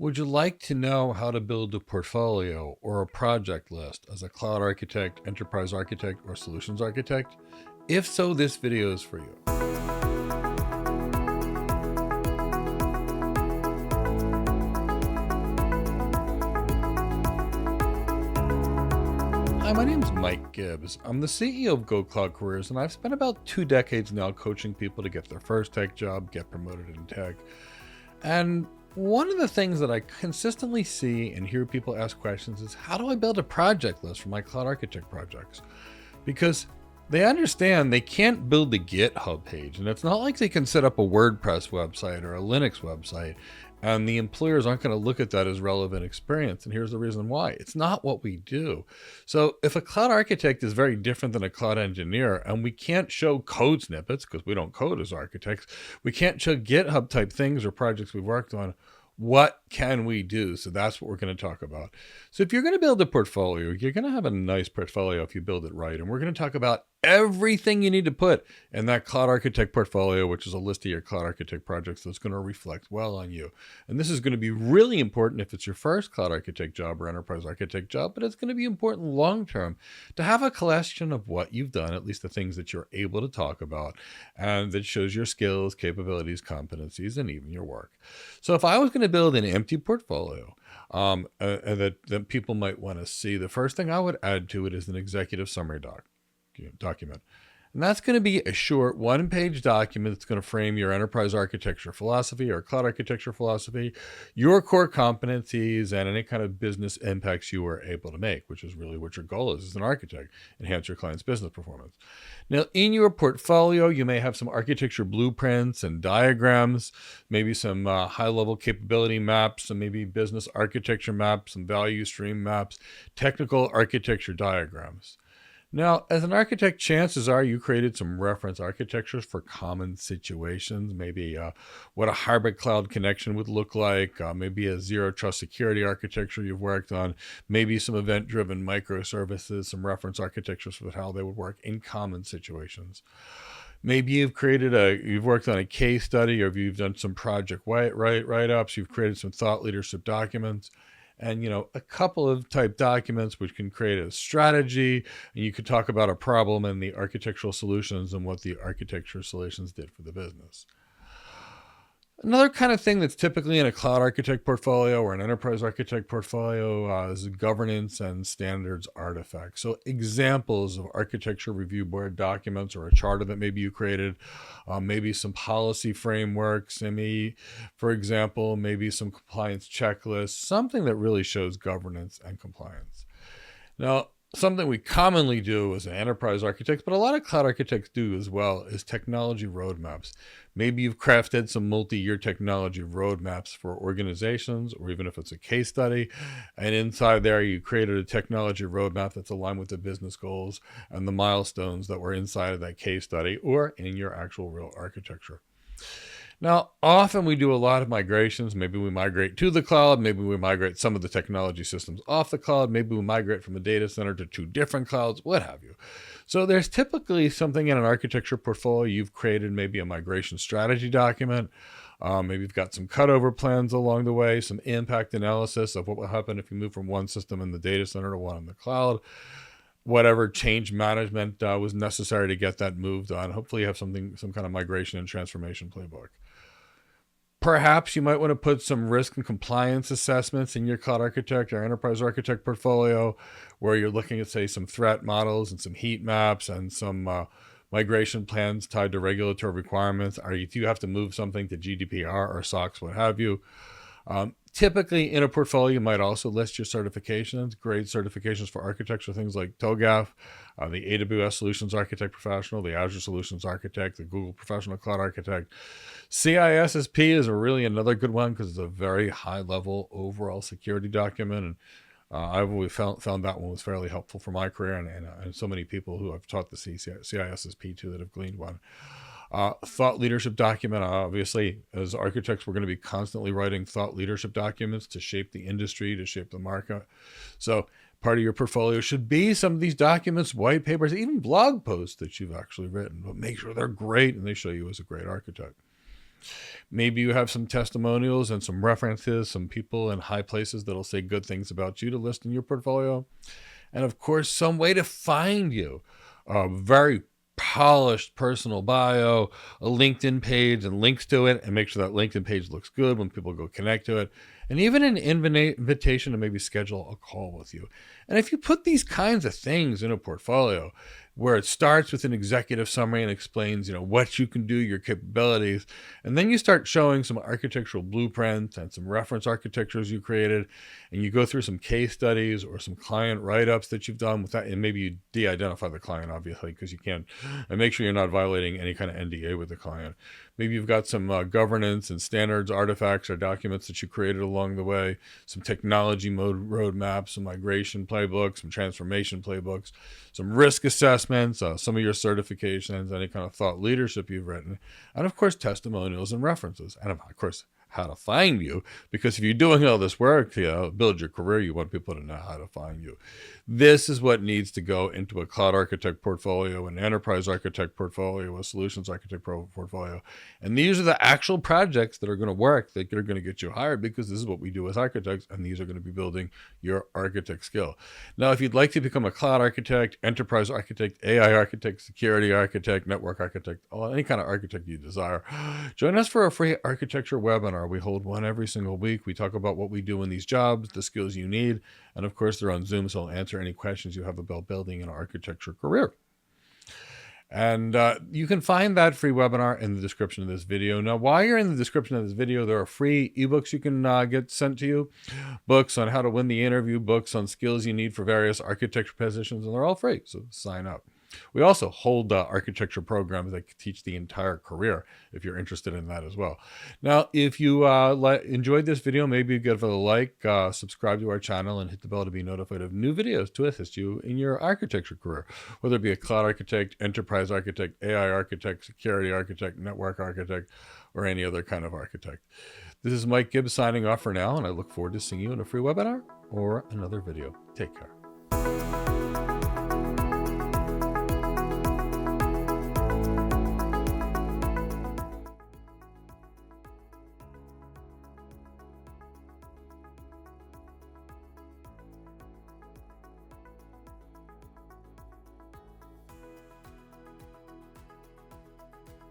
Would you like to know how to build a portfolio or a project list as a cloud architect, enterprise architect, or solutions architect? If so, this video is for you. Hi, my name is Mike Gibbs. I'm the CEO of Go Cloud Careers, and I've spent about 2 decades now coaching people to get their first tech job, get promoted in tech. And one of the things that I consistently see and hear people ask questions is, how do I build a project list for my cloud architect projects? Because they understand they can't build the GitHub page, and it's not like they can set up a WordPress website or a Linux website, and the employers aren't going to look at that as relevant experience. And here's the reason why. It's not what we do. So if a cloud architect is very different than a cloud engineer, and we can't show code snippets because we don't code as architects, we can't show GitHub type things or projects we've worked on, what can we do? So that's what we're going to talk about. So if you're going to build a portfolio, you're going to have a nice portfolio if you build it right. And we're going to talk about everything you need to put in that cloud architect portfolio, which is a list of your cloud architect projects that's going to reflect well on you. And this is going to be really important if it's your first cloud architect job or enterprise architect job, but it's going to be important long-term to have a collection of what you've done, at least the things that you're able to talk about, and that shows your skills, capabilities, competencies, and even your work. So if I was going to build an empty portfolio that people might want to see, the first thing I would add to it is an executive summary document. And that's going to be a short one-page document that's going to frame your enterprise architecture philosophy or cloud architecture philosophy, your core competencies, and any kind of business impacts you were able to make, which is really what your goal is as an architect: enhance your client's business performance. Now, in your portfolio, you may have some architecture blueprints and diagrams, maybe some high-level capability maps, some maybe business architecture maps, some value stream maps, technical architecture diagrams. Now, as an architect, chances are you created some reference architectures for common situations, maybe what a hybrid cloud connection would look like, maybe a zero trust security architecture you've worked on, maybe some event-driven microservices, some reference architectures for how they would work in common situations. Maybe you've worked on a case study, or if you've done some project write-ups, you've created some thought leadership documents. And, a couple of type documents which can create a strategy, and you could talk about a problem and the architectural solutions and what the architecture solutions did for the business. Another kind of thing that's typically in a cloud architect portfolio or an enterprise architect portfolio is governance and standards artifacts. So examples of architecture review board documents or a charter that maybe you created, maybe some policy frameworks, for example, maybe some compliance checklists, something that really shows governance and compliance. Now, something we commonly do as an enterprise architect, but a lot of cloud architects do as well, is technology roadmaps. Maybe you've crafted some multi-year technology roadmaps for organizations, or even if it's a case study, and inside there you created a technology roadmap that's aligned with the business goals and the milestones that were inside of that case study or in your actual real architecture. Now, often we do a lot of migrations. Maybe we migrate to the cloud. Maybe we migrate some of the technology systems off the cloud. Maybe we migrate from a data center to 2 different clouds, what have you. So there's typically something in an architecture portfolio you've created, maybe a migration strategy document. Maybe you've got some cutover plans along the way, some impact analysis of what will happen if you move from one system in the data center to one in the cloud. Whatever change management was necessary to get that moved on. Hopefully you have some kind of migration and transformation playbook. Perhaps you might want to put some risk and compliance assessments in your cloud architect or enterprise architect portfolio, where you're looking at, say, some threat models and some heat maps and some migration plans tied to regulatory requirements. Or do you have to move something to GDPR or SOX, what have you? Typically in a portfolio, you might also list your certifications, grade certifications for architecture, things like TOGAF, the AWS Solutions Architect Professional, the Azure Solutions Architect, the Google Professional Cloud Architect. CISSP is really another good one because it's a very high-level overall security document, and I've always found that one was fairly helpful for my career, and so many people who I've taught the CISSP to that have gleaned one. Thought leadership document. Obviously, as architects, we're going to be constantly writing thought leadership documents to shape the industry, to shape the market. So part of your portfolio should be some of these documents, white papers, even blog posts that you've actually written, but make sure they're great and they show you as a great architect. Maybe you have some testimonials and some references, some people in high places that'll say good things about you to list in your portfolio. And of course, some way to find you. A very polished personal bio, a LinkedIn page and links to it, and make sure that LinkedIn page looks good when people go connect to it. And even an invitation to maybe schedule a call with you. And if you put these kinds of things in a portfolio, where it starts with an executive summary and explains, what you can do, your capabilities, and then you start showing some architectural blueprints and some reference architectures you created, and you go through some case studies or some client write-ups that you've done with that, and maybe you de-identify the client, obviously, because you can't, and make sure you're not violating any kind of NDA with the client. Maybe you've got some governance and standards artifacts or documents that you created along the way, some technology mode roadmaps, some migration playbooks, some transformation playbooks, some risk assessments, some of your certifications, any kind of thought leadership you've written, and of course, testimonials and references, and of course, how to find you, because if you're doing all this work to build your career, you want people to know how to find you. This is what needs to go into a cloud architect portfolio, an enterprise architect portfolio, a solutions architect portfolio. And these are the actual projects that are going to work, that are going to get you hired, because this is what we do as architects, and these are going to be building your architect skill. Now, if you'd like to become a cloud architect, enterprise architect, AI architect, security architect, network architect, any kind of architect you desire, join us for a free architecture webinar. We hold one every single week. We talk about what we do in these jobs, the skills you need, and of course, they're on Zoom, so I'll answer any questions you have about building an architecture career. And you can find that free webinar in the description of this video. Now, while you're in the description of this video, there are free ebooks you can get sent to you. Books on how to win the interview, books on skills you need for various architecture positions, and they're all free, so sign up. We also hold architecture programs that teach the entire career, if you're interested in that as well. Now, if you enjoyed this video, maybe give it a like, subscribe to our channel, and hit the bell to be notified of new videos to assist you in your architecture career, whether it be a cloud architect, enterprise architect, AI architect, security architect, network architect, or any other kind of architect. This is Mike Gibbs signing off for now, and I look forward to seeing you in a free webinar or another video. Take care.